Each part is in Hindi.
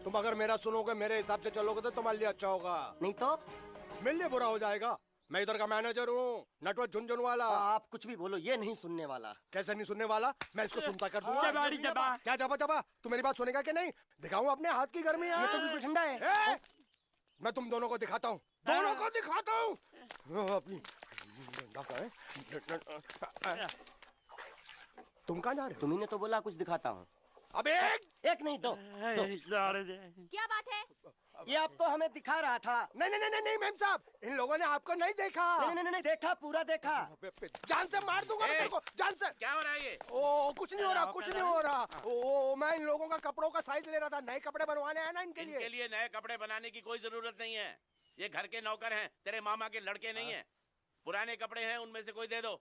तुम अगर मेरा सुनोगे, मेरे हिसाब से चलोगे तो तुम्हारे लिए अच्छा होगा, नहीं तो मेरे लिए बुरा हो जाएगा। मैं इधर का मैनेजर हूँ, नटवर झुनझुन वाला। आप कुछ भी बोलो, ये नहीं सुनने वाला। कैसे नहीं सुनने वाला? मैं इसको सुनता कर दूंगा। क्या जबा जबा? तू मेरी बात सुनेगा कि नहीं? दिखाऊं अपने हाथ की गर्मी? ये तो बिल्कुल ठंडा है। मैं तुम दोनों को दिखाता हूँ, दोनों को दिखाता हूँ अपनी। तुम कहाँ जा रहे हो? तुम्ही ने तो बोला कुछ दिखाता हूँ। अब एक नहीं दो। क्या बात है? ये आपको हमें दिखा रहा था। नहीं नहीं नहीं नहीं मैम साहब, इन लोगों ने आपको नहीं देखा। नहीं देखा, पूरा देखा। जान से मार दूंगा मैं तेरे को, जान से। क्या हो रहा है ये? ओ कुछ नहीं हो रहा, कुछ नहीं हो रहा। ओ मैं इन लोगों का कपड़ों का साइज ले रहा था, नए कपड़े बनवाने हैं ना इनके लिए। इनके लिए नए कपड़े बनाने की कोई जरूरत नहीं है। ये घर के नौकर हैं, तेरे मामा के लड़के नहीं हैं। पुराने कपड़े हैं, उनमें से कोई दे दो।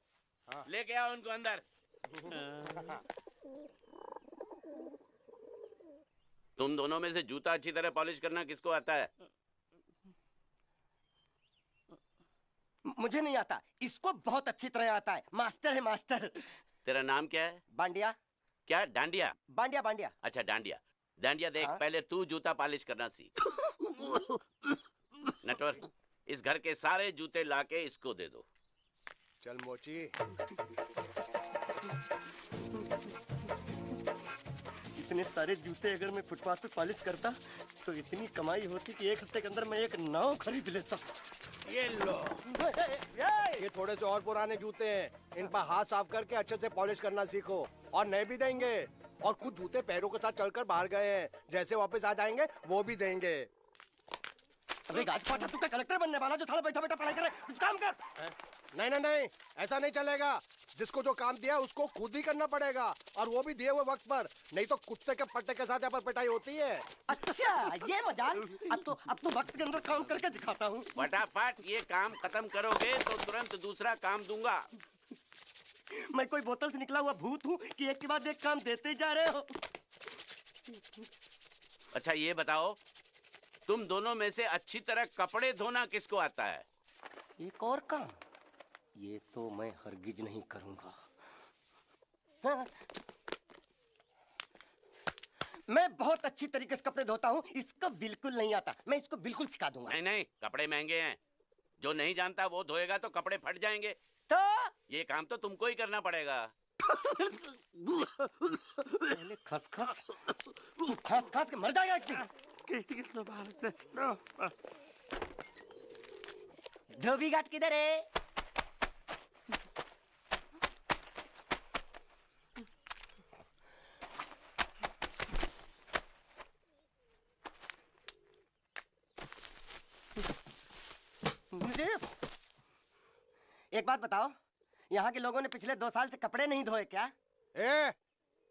लेके आओ उनको अंदर। तुम दोनों में से जूता अच्छी तरह पॉलिश करना किसको आता है? मुझे नहीं आता, इसको बहुत अच्छी तरह आता है। मास्टर है, मास्टर। तेरा नाम क्या है? बांडिया। क्या? डांडिया? बांडिया बांडिया। अच्छा डांडिया। डांडिया देख, पहले तू जूता पॉलिश करना सीख। नटवर, इस घर के सारे जूते लाके इसको दे दो। चल मोची। इतने सारे जूते अगर मैं फुटपाथ पे पॉलिश करता तो इतनी कमाई होती कि एक हफ्ते के अंदर मैं एक नाव खरीद लेता। ये लो, ये थोड़े से और पुराने जूते हैं, इन पर हाथ साफ करके अच्छे से पॉलिश करना सीखो। और नए भी देंगे, और कुछ जूते पैरों के साथ चलकर बाहर गए हैं, जैसे वापस आ जाएंगे वो भी देंगे। अबे गाजपाटा, तू क्या कलेक्टर बनने वाला जो थाला बैठा बैठा पढ़ाई करे? कुछ काम कर। नहीं नहीं नहीं, ऐसा नहीं चलेगा। जिसको जो काम दिया उसको खुद ही करना पड़ेगा, और वो भी दिए हुए वक्त पर, नहीं तो कुत्ते के पट्टे के साथ यहाँ पर पिटाई होती है। अच्छा ये मजाल। अब तो वक्त के अंदर काम करके दिखाता हूँ। फटाफट ये काम खत्म करोगे तो तुरंत दूसरा काम दूंगा। मैं कोई बोतल से निकला हुआ भूत हूँ कि एक के बाद एक काम देते जा रहे हो? अच्छा ये बताओ, तुम दोनों में से अच्छी तरह कपड़े धोना किसको आता है? एक और काम? ये तो मैं हरगिज नहीं करूंगा। हाँ। मैं बहुत अच्छी तरीके से कपड़े धोता हूँ, इसको बिल्कुल नहीं आता। मैं इसको बिल्कुल सिखा दूंगा। नहीं नहीं, कपड़े महंगे हैं, जो नहीं जानता वो धोएगा तो कपड़े फट जाएंगे। तो ये काम तो तुमको ही करना पड़ेगा। खसखस, तू खस खस के मर जाएगा एक दिन। धोबी घाट किधर है? एक बात बताओ, यहाँ के लोगों ने पिछले 2 साल से कपड़े नहीं धोए क्या?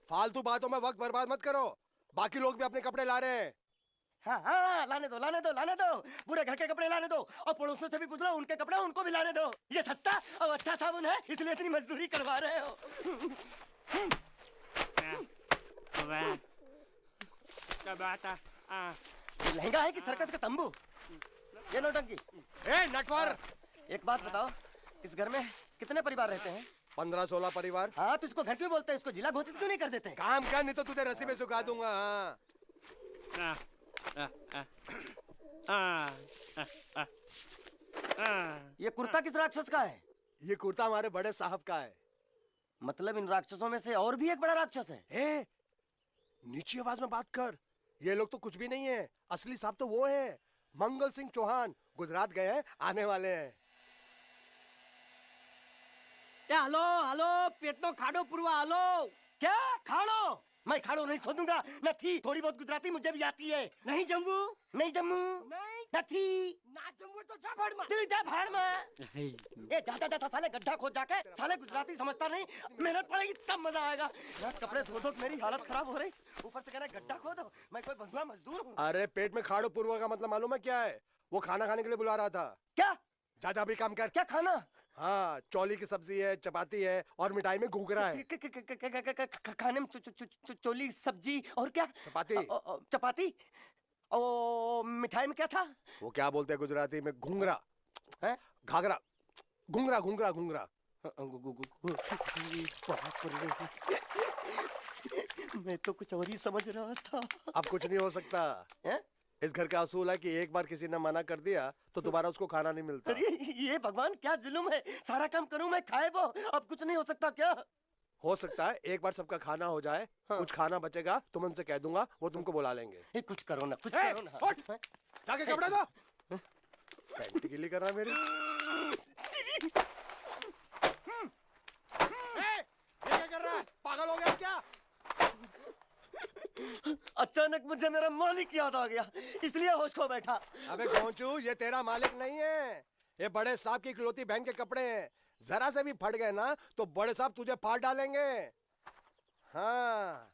फालतू बातों में वक्त बर्बाद मत करो, बाकी लोग भी अपने कपड़े ला रहे हैं। हाँ, लाने दो लाने दो लाने दो, पूरे घर के कपड़े लाने दो, और पड़ोसियों से भी पूछ लो, उनके कपड़े उनको भी लाने दो। ये सस्ता और अच्छा साबुन है, इसलिए इतनी मजदूरी करवा रहे हो। लहंगा है कि सर्कस का तंबू? ये नौटंकी। नटवर, एक बात बताओ, इस घर में कितने परिवार रहते हैं? 15-16 परिवार। हाँ, तो इसको घर क्यों बोलते हैं? इसको जिला घोषित क्यों नहीं कर देते? काम कर, नहीं तो तुझे रस्सी में सुखा दूंगा। ये कुर्ता किस राक्षस का है? ये कुर्ता हमारे बड़े साहब का है। मतलब इन राक्षसों में से और भी एक बड़ा राक्षस है? नीची आवाज में बात कर, ये लोग तो कुछ भी नहीं है, असली साहब तो वो है, मंगल सिंह चौहान। गुजरात गए हैं, आने वाले हैं। हेलो हेलो, पेटनो खाड़ो पुरवा। हेलो, क्या खाड़ो? मैं खाड़ो नहीं खोदूंगा। नथी, थोड़ी बहुत गुजराती मुझे भी आती है। नहीं जम्मू, नहीं जम्मू, नहीं नथी, ना जम्मू तो जा भाड़ में। तू जा भाड़ में। ए जा जा साले, गड्ढा खोद जाके। साले गुजराती समझता नहीं, मेहनत पड़ेगी तब मजा आएगा। यार कपड़े धो धो मेरी हालत खराब हो रही, ऊपर से कहना गड्ढा खोदो। मैं कोई बंधुआ मजदूर हूँ? अरे पेट में खाड़ो पूर्वा का मतलब मालूम है क्या है? वो खाना खाने के लिए बुला रहा था। क्या? जा भी काम कर। क्या खाना? हाँ, चौली की सब्जी है, चपाती है, और मिठाई में घूघरा है। खाने में चोली सब्जी और क्या? चपाती। चपाती। ओ मिठाई में क्या था? वो क्या बोलते हैं गुजराती में? घूंघरा है? घाघरा, घूंघरा घूंघरा घूंघरा। मैं तो कुछ और ही समझ रहा था। अब कुछ नहीं हो सकता हैं? इस घर का असूल है कि एक बार किसी ने मना कर दिया तो दोबारा उसको खाना नहीं मिलता। अरे ये भगवान क्या जुल्म है, सारा काम करूं मैं खाए वो, अब कुछ नहीं हो सकता क्या? हो सकता है एक बार सबका खाना हो जाए, हाँ। कुछ खाना बचेगा तो मैं उनसे कह दूंगा, वो तुमको बुला लेंगे। कुछ करो ना, कुछ ए, करो ना। उठ! जाके कपड़े दो। पैंट गीली कर रहा है मेरी। ये क्या कर रहा है? पागल हो गया क्या? अचानक मुझे मेरा मालिक याद आ गया, इसलिए होश खो बैठा। अबे गोंचू, ये तेरा मालिक नहीं है, ये बड़े साहब की इकलौती बहन के कपड़े हैं। जरा से भी फट गए ना तो बड़े साहब तुझे फाड़ डालेंगे। हाँ।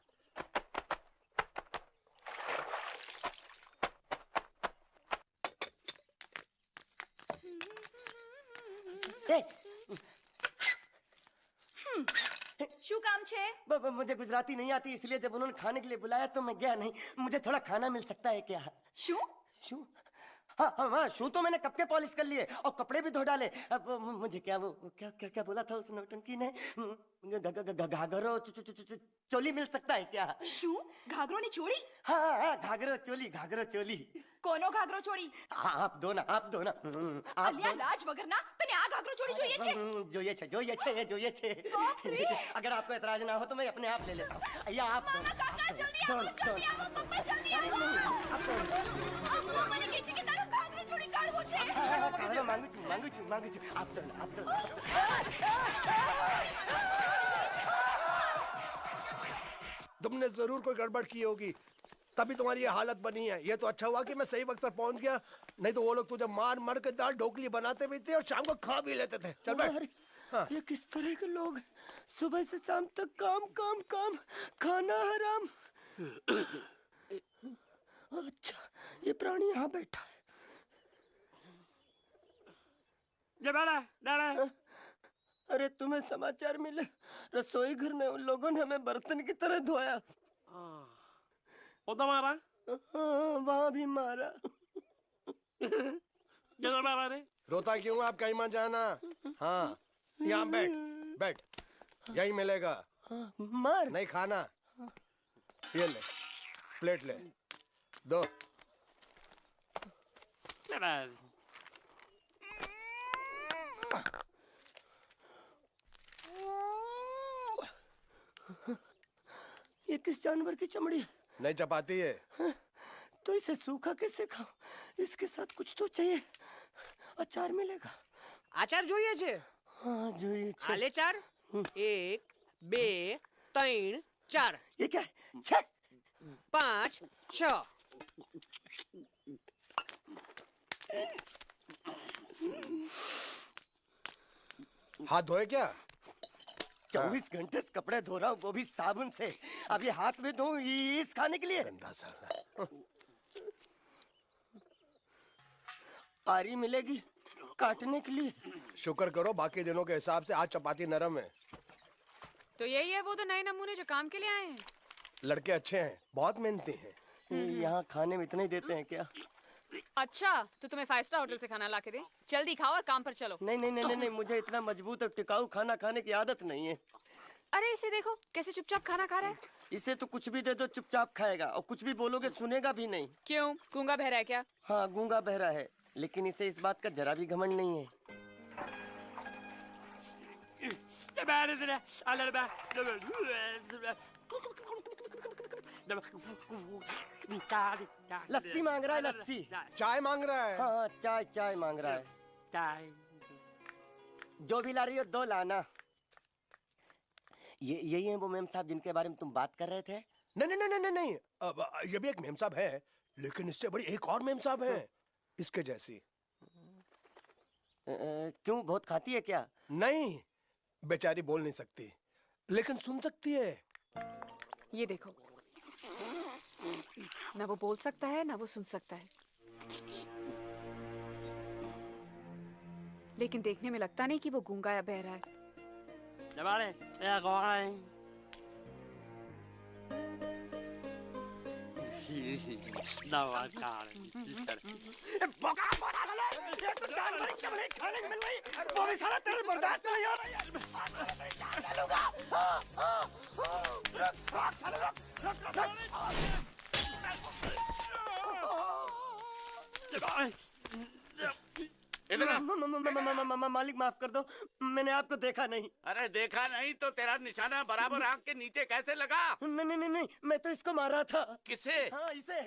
શું કામ છે? मुझे गुजराती नहीं आती, इसलिए जब उन्होंने खाने के लिए बुलाया तो मैं गया नहीं। मुझे थोड़ा खाना मिल सकता है क्या? શું? शू? हाँ हाँ हाँ, शू तो मैंने कब के पॉलिश कर लिए और कपड़े भी धो डाले। अब मुझे क्या वो क्या क्या क्या बोला था उस नौटंकी ने? घाघरो चोली मिल सकता है क्या? શું? ઘાઘરોની ચોળી? हाँ हाँ, घाघरो चोली, घाघरो चोली। કોનો ઘાઘરો ચોળી? आप दो ना, आप दो ना। आप અલ્યા લાજ વગરના તને આ ઘાઘરો ચોળી જોઈએ છે? જોઈએ છે। अगर आपको एतराज ना हो तो मैं अपने आप ले लेता हूँ। या आप મામા કાકા જલ્દી આવો, જલ્દી આવો, પપ્પા જલ્દી આવો. અમ્મા મને કહે છે કે તારો ઘાઘરો ચોળી કાઢવો છે. मांगू छू। आप दो ना। तुमने जरूर कोई गड़बड़ की होगी, तभी तुम्हारी ये हालत बनी है। ये तो अच्छा हुआ कि मैं सही वक्त पर पहुंच गया, नहीं तो वो लोग तुझे मार के दाल ढोकली बनाते भी थे और शाम को खा भी लेते थे। चल बैठ। अरे, ये किस तरह के लोग हैं? सुबह से शाम तक काम, खाना हराम। अच्छा, ये प्राणी यहाँ बैठा है। अरे तुम्हें समाचार मिले? रसोई घर में उन लोगों ने हमें बर्तन की तरह धोया। मारा? वहाँ भी मारा। मारा रे? रोता क्यों? आप कहीं मत जाना। हाँ, यहाँ बैठ, यही मिलेगा। मार नहीं खाना, ये ले, प्लेट ले, दो। ये किस जानवर की चमड़ी है? नहीं चपाती है। तो इसे सूखा कैसे खाऊं? इसके साथ कुछ तो चाहिए। अचार मिलेगा? આચાર જોઈએ છે? हाँ જોઈએ છે। આલે ચાર 1 2 3 4 ये क्या है? 6 5 6 हाथ धोए क्या? 24 घंटे से कपड़े धो रहा हूँ, वो भी साबुन से। अभी हाथ में धो इस खाने के लिए? गंदा साला। आरी मिलेगी काटने के लिए? शुक्र करो बाकी दिनों के हिसाब से आज चपाती नरम है। तो यही है वो तो नए नमूने जो काम के लिए आए हैं। लड़के अच्छे हैं, बहुत मेहनती हैं। यहाँ खाने में इतना ही देते हैं क्या? अच्छा, तो तुम्हें 5 स्टार होटल से खाना ला के दे? जल्दी खाओ और काम पर चलो। नहीं, मुझे इतना मजबूत और टिकाऊ खाना खाने की आदत नहीं है। अरे इसे देखो कैसे चुपचाप खाना खा रहा है। इसे तो कुछ भी दे दो चुपचाप खाएगा, और कुछ भी बोलोगे सुनेगा भी नहीं। क्यों, गूंगा बहरा है क्या? हाँ, गूंगा बहरा है, लेकिन इसे इस बात का जरा भी घमंड नहीं है। लस्सी मांग रहा है, लस्सी। चाय मांग रहा है। हाँ, चाय मांग रहा है। जो भी ला रही हो 2 लाना। यही है वो मेम साहब जिनके बारे में तुम बात कर रहे थे? नहीं। अब ये भी एक मेम साहब है, लेकिन इससे बड़ी एक और मेम साहब है, इसके जैसी। क्यों, बहुत खाती है क्या? नहीं, बेचारी बोल नहीं सकती, लेकिन सुन सकती है। ये देखो, ना वो बोल सकता है ना वो सुन सकता है, लेकिन देखने में लगता नहीं कि वो गूंगा या बहरा है। नमस्कार बोका बोला ले ये तो जान बड़ी चमड़ी खाने को मिल रही वो भी सारा तेरे बर्दाश्त नहीं हो रहा यार जान लूंगा इधर आ। मालिक माफ कर दो मैंने आपको देखा नहीं। अरे देखा नहीं तो तेरा निशाना बराबर आंख के नीचे कैसे लगा? नहीं मैं तो इसको मारा था। किसे? हाँ इसे।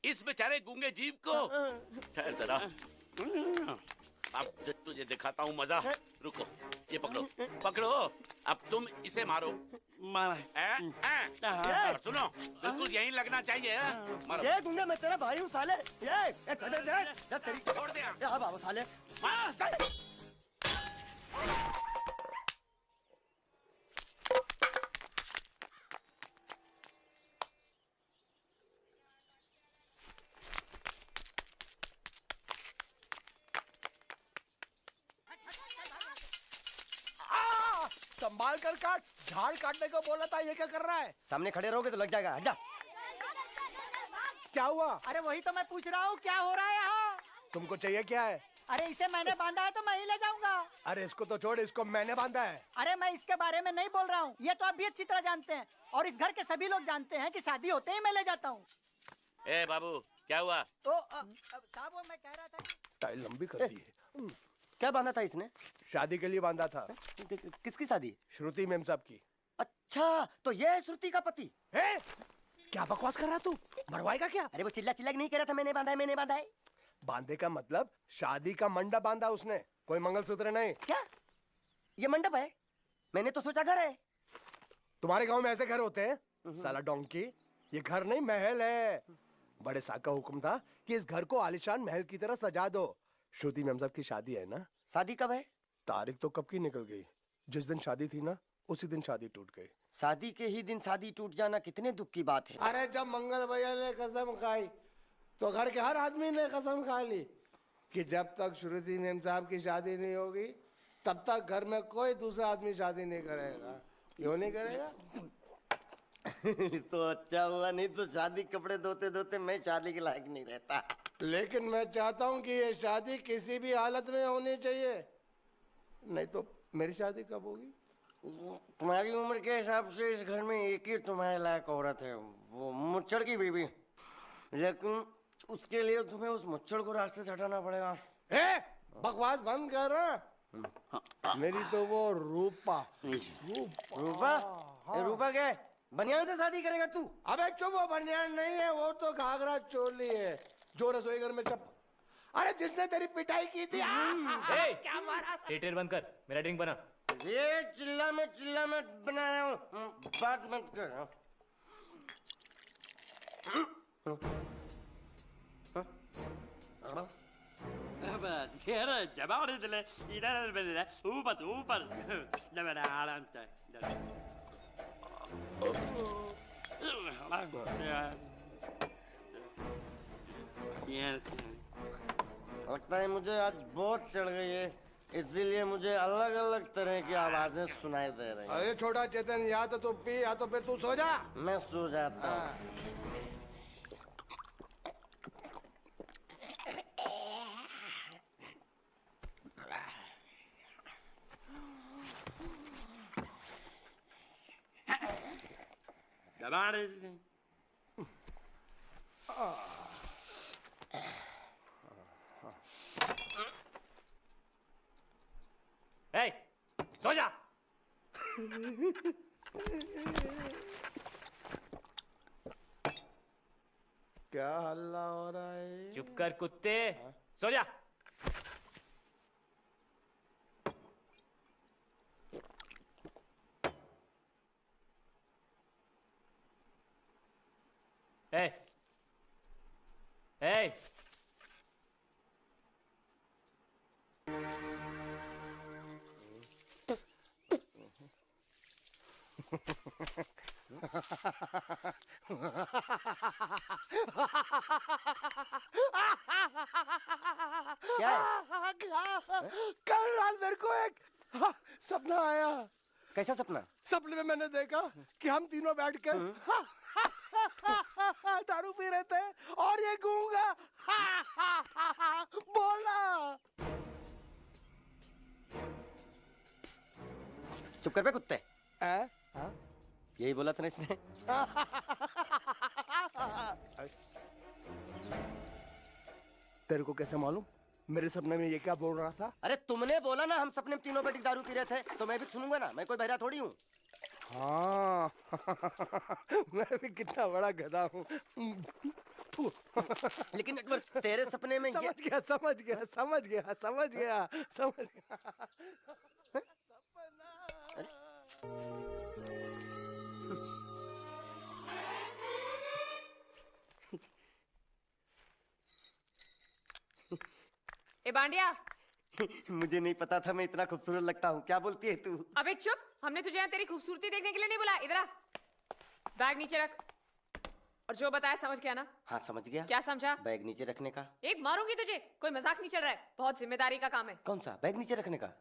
इस बेचारे गूंगे जीव को? ठहर जरा, अब तुझे दिखाता हूँ मजा। रुको, ये पकड़ो पकड़ो, अब तुम इसे मारो। मारा सुनो, बिल्कुल यहीं लगना चाहिए। मारो। ये गूंगा मैं तेरा भाई हूँ साले। ये तेरी छोड़ दे। हाँ बाबा साले। संभाल कर काट, झाड़ काटने को बोला था, ये क्या कर रहा है? सामने खड़े रहोगे तो लग जाएगा। हट जा। क्या हुआ? अरे वही तो मैं पूछ रहा हूँ, क्या हो रहा है यहाँ? तुमको चाहिए क्या है? अरे इसे मैंने बांधा है तो मैं ही ले जाऊंगा। अरे इसको तो छोड़, इसको मैंने बांधा है। अरे मैं इसके बारे में नहीं बोल रहा हूँ, ये तो आप भी अच्छी तरह जानते हैं और इस घर के सभी लोग जानते हैं कि शादी होते ही मैं ले जाता हूँ। ए बाबू, क्या हुआ? तो साहब वो मैं कह रहा था टाइल लंबी कर दी है। क्या बांधा था इसने? शादी के लिए बांधा था। किसकी शादी? श्रुति मेम साहब की। अच्छा तो ये है श्रुति का पति? है? क्या बकवास कर रहा तू? मरवाएगा क्या? अरे वो चिल्ला चिल्ला के नहीं कह रहा था मैंने बांधा है मैंने बांधा है। बांधे का मतलब शादी का मंडप बांधा उसने, कोई मंगलसूत्र नहीं। क्या ये मंडप है? मैंने तो सोचा घर है। तुम्हारे गांव में ऐसे घर होते हैं? साला डोंकी, ये घर नहीं महल है। बड़े साहब का हुक्म था कि इस घर को आलीशान महल की तरह सजा दो। श्रुति मेम साहब की शादी है ना? शादी कब है? तारीख तो कब की निकल गई। जिस दिन शादी थी ना, उसी दिन शादी टूट गई। शादी के ही दिन शादी टूट जाना कितने दुख की बात है। अरे जब मंगल भैया ने कसम खाई तो घर के हर आदमी ने कसम खा ली कि जब तक श्रुति मेम साहब की शादी नहीं होगी तब तक घर में कोई दूसरा आदमी शादी नहीं करेगा। क्यों नहीं करेगा? तो अच्छा हुआ, नहीं तो शादी कपड़े धोते धोते मैं शादी के लायक नहीं रहता। लेकिन मैं चाहता हूँ कि ये शादी किसी भी हालत में होनी चाहिए, नहीं तो मेरी शादी कब होगी? तुम्हारी उम्र के हिसाब से इस घर में एक ही तुम्हारे लायक औरत है, वो मुच्छड़ की बीवी। लेकिन उसके लिए तुम्हें उस मुच्छड़ को रास्ते से हटाना पड़ेगा। बकवास बंद कर रहा। मेरी तो वो रूपा। रूपा? रूपा क्या है? बनियान से शादी करेगा तू? अबे चुप, वो बनियान नहीं है, वो तो घाघरा चोली है जो रसोई घर में अरे जिसने तेरी पिटाई की थी। क्या मारा? थिएटर बंद कर, मेरा ड्रिंक बना। ये चिल्ला में बना रहा हूँ, बात मत कर। लगता है मुझे आज बहुत चढ़ गई है, इसीलिए मुझे अलग अलग तरह की आवाजें सुनाई दे रही हैं। अरे छोटा चेतन, या तो तू पी या तो फिर तू सो जा। मैं सो जाता हूँ। ए, सो जा। क्या हल्ला हो रहा है? चुप कर कुत्ते, सो जा। ए, ए, क्या है? कल रात मेरे को एक सपना आया। कैसा सपना? सपने में मैंने देखा कि हम तीनों बैठकर दारू पी रहे थे और ये गूंगा बोला। चुप कर बे कुत्ते। हाँ? यही बोला था ना इसने। तेरे को कैसे मालूम मेरे सपने में ये क्या बोल रहा था? अरे तुमने बोला ना हम सपने में तीनों बेटी दारू पी रहे थे, तो मैं भी सुनूंगा ना, मैं कोई बहरा थोड़ी हूँ। हाँ मैं भी कितना बड़ा गधा हूँ। लेकिन अकबर तेरे सपने में समझ गया समझ गया समझ गया समझ गया समझ गया। ए बांडिया, मुझे नहीं पता था मैं इतना खूबसूरत लगता हूँ। क्या बोलती है तू? अबे चुप, हमने तुझे यहाँ तेरी खूबसूरती देखने के लिए नहीं बुलाया। इधर आ, बैग नीचे रख। और जो बताया समझ गया ना? हाँ समझ गया। क्या समझा? बैग नीचे रखने का। एक मारूंगी तुझे, कोई मजाक नहीं चल रहा है, बहुत जिम्मेदारी का काम है। कौन सा बैग नीचे रखने का?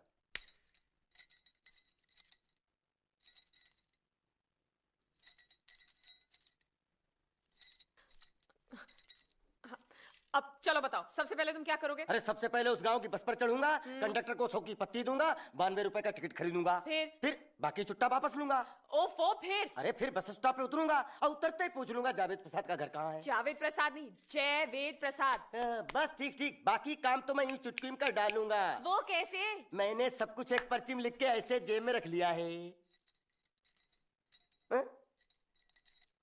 अब चलो बताओ, सबसे पहले तुम क्या करोगे? अरे सबसे पहले उस गांव की बस पर चढ़ूंगा, कंडक्टर को 100 की पत्ती दूंगा, 92 रुपए का टिकट खरीदूंगा। फिर बाकी चुट्टा वापस लूंगा। ओफो, फिर? अरे फिर बस स्टॉप पे उतरूंगा और उतरते ही पूछ लूंगा जावेद प्रसाद का घर कहाँ है। जावेद प्रसाद नहीं, जयवेद प्रसाद। बस ठीक ठीक, बाकी काम तो मैं यूं चुटकी में कर डालूंगा। वो कैसे? मैंने सब कुछ एक पर्ची में लिख के ऐसे जेब में रख लिया है।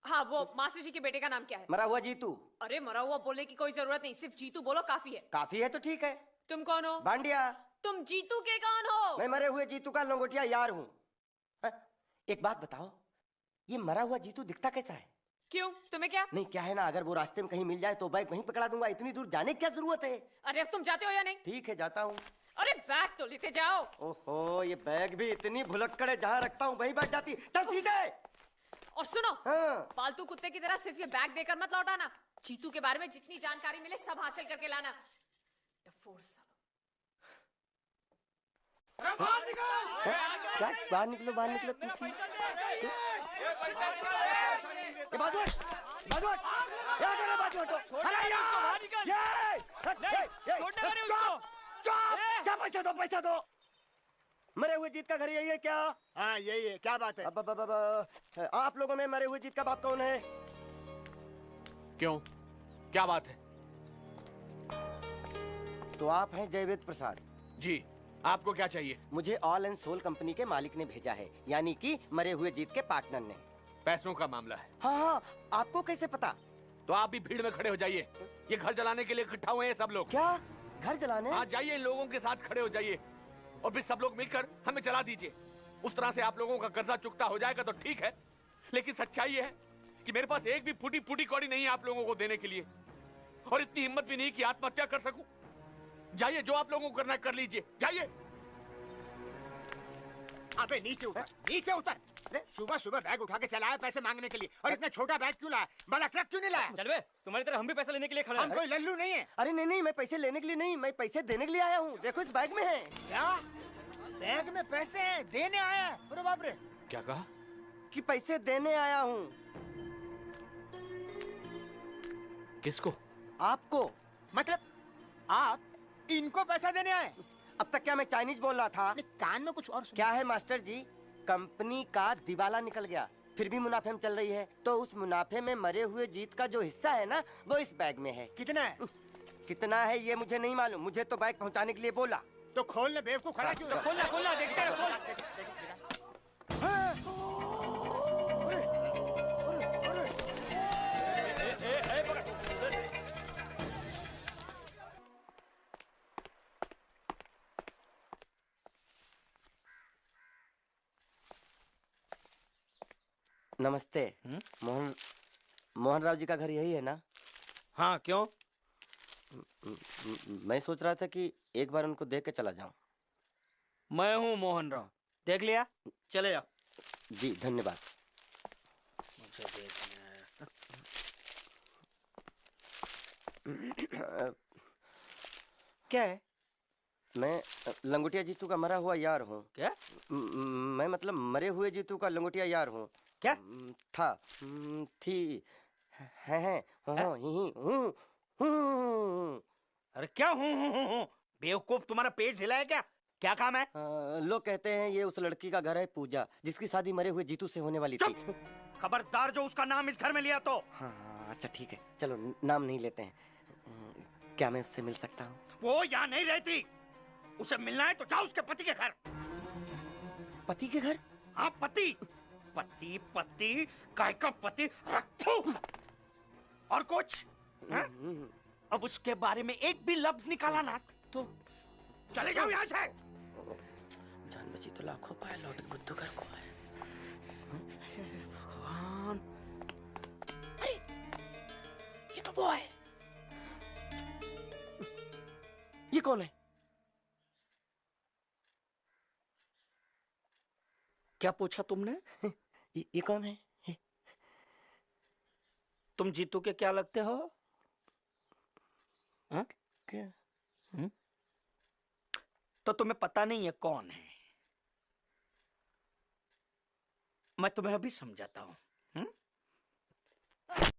हाँ, वो मास्टर जी के बेटे का नाम क्या है? मरा हुआ जीतू। अरे मरा हुआ बोलने की कोई जरूरत नहीं, सिर्फ जीतू बोलो काफी है। काफी है तो ठीक है। तुम कौन हो? बांडिया। तुम जीतू के कौन हो? मैं मरे हुए जीतू का लंगोटिया यार हूँ। एक बात बताओ, ये मरा हुआ जीतू दिखता कैसा है? क्यों, तुम्हें क्या? नहीं क्या है ना, अगर वो रास्ते में कहीं मिल जाए तो बैग वहीं पकड़ा दूंगा, इतनी दूर जाने की क्या जरूरत है? अरे अब तुम जाते हो या नहीं? ठीक है जाता हूँ। अरे बैग तो लेते जाओ। ओहो, ये बैग भी इतनी भुलक्कड़ है, जहाँ रखता हूँ वहीं बैठ जाती। चल सीधे। और सुनो, हाँ। पालतू कुत्ते की तरह सिर्फ ये बैग देकर मत लौटाना। जीतू के बारे में जितनी जानकारी मिले सब हासिल करके लाना। बाहर निकलो बाहर निकलो तुम। बाजू हट, बाजू हट, यहाँ चलो, बाजू हटो। क्या पैसा दो। मरे हुए जीत का घर यही है क्या? हाँ यही है, क्या बात है? अब आप लोगों में मरे हुए जीत का बाप कौन है? क्यों, क्या बात है? तो आप हैं जयवेद प्रसाद जी, आपको क्या चाहिए? मुझे ऑल एंड सोल कंपनी के मालिक ने भेजा है, यानी कि मरे हुए जीत के पार्टनर ने। पैसों का मामला है। हाँ, आपको कैसे पता? तो आप भी भीड़ में खड़े हो जाइए, ये घर जलाने के लिए इकट्ठा हुए हैं सब लोग। क्या घर जलाने? हाँ जाइए, लोगों के साथ खड़े हो जाइए और फिर सब लोग मिलकर हमें जला दीजिए। उस तरह से आप लोगों का कर्जा चुकता हो जाएगा तो ठीक है, लेकिन सच्चाई ये है कि मेरे पास एक भी फूटी फूटी कौड़ी नहीं है आप लोगों को देने के लिए, और इतनी हिम्मत भी नहीं कि आत्महत्या कर सकूं। जाइए, जो आप लोगों को करना है कर लीजिए, जाइए। अबे नीचे उतर, नीचे उतर। सुबह सुबह बैग उठा के चला है पैसे मांगने के लिए, और इतना छोटा बैग क्यों लाया? बड़ा ट्रक क्यों नहीं लाया? चल बे, तुम्हारी तरह हम भी पैसे लेने के लिए खड़े हैं। हम कोई लल्लू नहीं है। अरे नहीं, मैं पैसे लेने के लिए नहीं, मैं पैसे देने के लिए आया हूँ। देखो इस बैग में है। क्या बैग में पैसे हैं? देने आया है? अरे बाप रे। क्या कहा? कि पैसे देने आया हूँ। किसको? आपको। मतलब आप इनको पैसा देने आए? अब तक क्या मैं चाइनीज बोल रहा था? कान में कुछ और क्या है मास्टर जी, कंपनी का दिवाला निकल गया, फिर भी मुनाफे में चल रही है, तो उस मुनाफे में मरे हुए जीत का जो हिस्सा है ना, वो इस बैग में है। कितना है? कितना है ये मुझे नहीं मालूम, मुझे तो बैग पहुंचाने के लिए बोला। तो खोलने बेवकूफ खड़ा क्यों है? खोलना देखते हैं, खोल। नमस्ते। मोहन राव जी का घर यही है ना? हाँ, क्यों? मैं सोच रहा था कि एक बार उनको देख के चला जाऊं। मैं हूँ मोहन राव, देख लिया, चले जाओ। जी धन्यवाद। क्या है? मैं लंगोटिया जीतू का मरा हुआ यार हूँ। क्या? मैं मतलब मरे हुए जीतू का लंगोटिया यार हूँ। क्या? था, थी, हैं अरे क्या हूँ बेवकूफ, तुम्हारा पेज हिला है क्या? क्या काम है? लोग कहते हैं ये उस लड़की का घर है पूजा, जिसकी शादी मरे हुए जीतू से होने वाली थी। खबरदार जो उसका नाम इस घर में लिया तो। हाँ अच्छा ठीक है, चलो नाम नहीं लेते हैं। क्या मैं उससे मिल सकता हूँ? वो यहाँ नहीं रहती, उसे मिलना है तो जाओ उसके पति के घर। पति के घर? हाँ पति, पति पति काय का पति। और कुछ हाँ? अब उसके बारे में एक भी लफ्ज निकाला ना तो चले जाओ यहाँ से। जान बची तो लाखों पाए, लौट के बुद्धू घर को आए। भगवान, अरे ये तो वो है। ये कौन है? क्या पूछा तुमने? ये कौन है? तुम जीतू के क्या लगते हो? हाँ? क्या? तो तुम्हें पता नहीं है कौन है? मैं तुम्हें अभी समझाता हूं।